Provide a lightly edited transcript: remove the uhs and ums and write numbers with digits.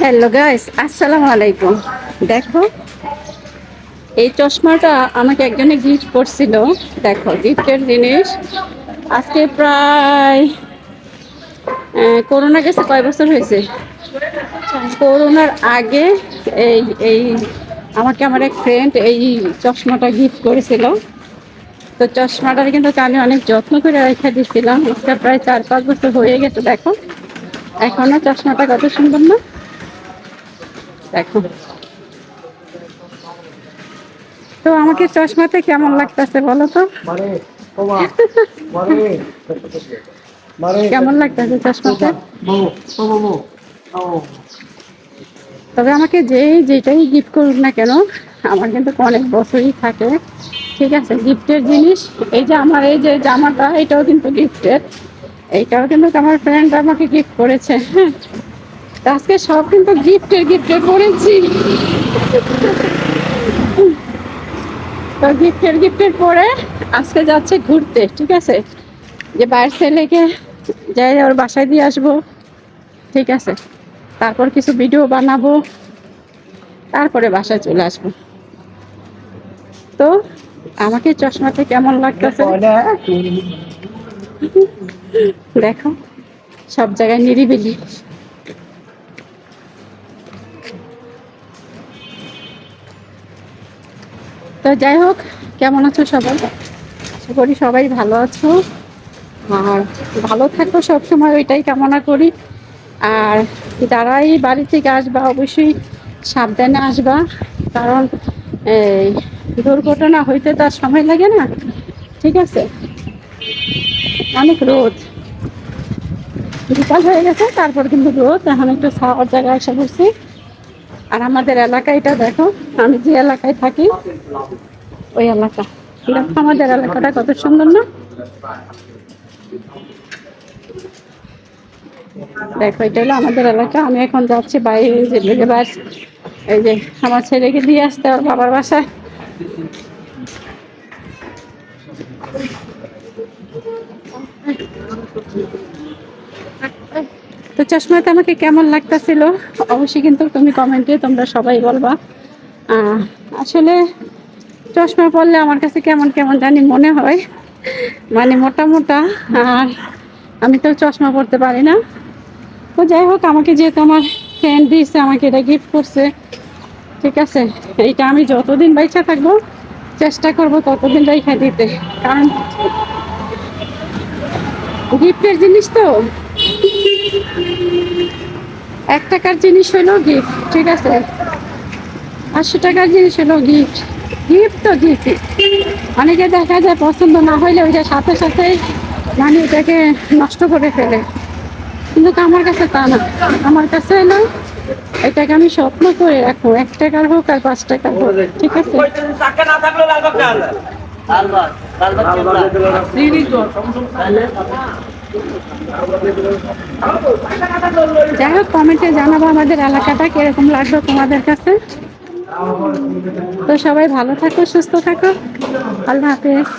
Hello guys, আসসালামু আলাইকুম। দেখো, এই চশমাটা আমাকে একজনে গিফট করছিল। দেখো, গিফটের জিনিস। আজকে প্রায় করোনা গেছে কয় বছর হয়েছে? করোনার আগে এই এই আমাকে আমার এক ফ্রেন্ড এই চশমাটা গিফট করেছিল। তো চশমাটার কিন্তু আমি অনেক যত্ন করে রেখে দিয়েছিলাম। এটা প্রায় 4-5 বছর হয়ে গেছে। দেখো, এখনো চশমাটা কত সুন্দর না? দেখো, তো আমাকে চশমাতে কেমন লাগতেছে বলো তো? কেমন লাগতেছে চশমাতে? তবে আমাকে যেটাই গিফট করুক না কেন, আমার কিন্তু অনেক বছরই থাকে। ঠিক আছে, গিফটের জিনিস। এই যে আমার এই যে জামাটা, এটাও কিন্তু গিফটের। এইটাও কিন্তু আমার ফ্রেন্ড আমাকে গিফট করেছে। হ্যাঁ, তো আজকে সব কিন্তু গিফটের পরেছি। তো গিফটের পরে আজকে যাচ্ছে ঘুরতে। ঠিক আছে, যে বাইরের ছেলেকে যাই ওর বাসায় দিয়ে আসবো। ঠিক আছে, তারপর কিছু ভিডিও বানাবো, তারপরে বাসায় চলে আসবো। তো আমাকে চশমাতে কেমন লাগতেছে দেখো, সব জায়গায় নিরিবিলি। তো যাই হোক, কেমন আছো সবাই? আশা করি সবাই ভালো আছো, আর ভালো থাকো সবসময়, ওইটাই কামনা করি। আর যারাই বাড়ি থেকে আসবা অবশ্যই সাবধানে আসবা, কারণ এই দুর্ঘটনা হইতে তার সময় লাগে না। ঠিক আছে, অনেক রোদ, বিকাল হয়ে গেছে, তারপর কিন্তু রোদ। এখন একটু ছাওয়ার জায়গায় এসে বসছি। আর আমাদের এলাকা এটা দেখো, আমি যে এলাকায় থাকি ওই এলাকা। দেখো আমাদের এলাকাটা কত সুন্দর না? দেখো, এটা হলো আমাদের এলাকা। আমি এখন যাচ্ছি বাইরে, এই যে আমার ছেলেকে দিয়ে আসতে ওর বাবার বাসায়। তো চশমাতে আমাকে কেমন লাগতেছিল অবশ্যই কিন্তু তুমি কমেন্টে তোমরা সবাই বলবা। আসলে চশমা পরলে আমার কাছে কেমন কেমন জানি মনে হয়, মানে মোটা মোটা। আর আমি তো চশমা পরতে পারি না। তো যাই হোক, আমাকে যেহেতু আমার ফ্রেন্ড দিয়েছে, আমাকে এটা গিফট করছে। ঠিক আছে, এইটা আমি যতদিন বাইচা থাকবো চেষ্টা করবো ততদিন রেখে দিতে, কারণ গিফটের জিনিস তো। 1 টাকার জিনিস হলো গিফট, ঠিক আছে? 500 টাকার জিনিস হলো গিফট। গিফট তো গিফট। অনেকে দেখা যায় পছন্দ না হইলে ওইটা সাথে সাথে মানে এটাকে নষ্ট করে ফেলে, কিন্তু আমার কাছে তা না। আমার কাছে হলো এটাকে আমি স্বপ্ন করে রাখবো, 1 টাকার হোক আর 5 টাকার হোক। ঠিক আছে, যাই হোক, কমেন্টে জানাবো আমাদের এলাকাটা কিরকম লাগলো তোমাদের কাছে। তো সবাই ভালো থাকো, সুস্থ থাকো, আল্লাহ হাফেজ।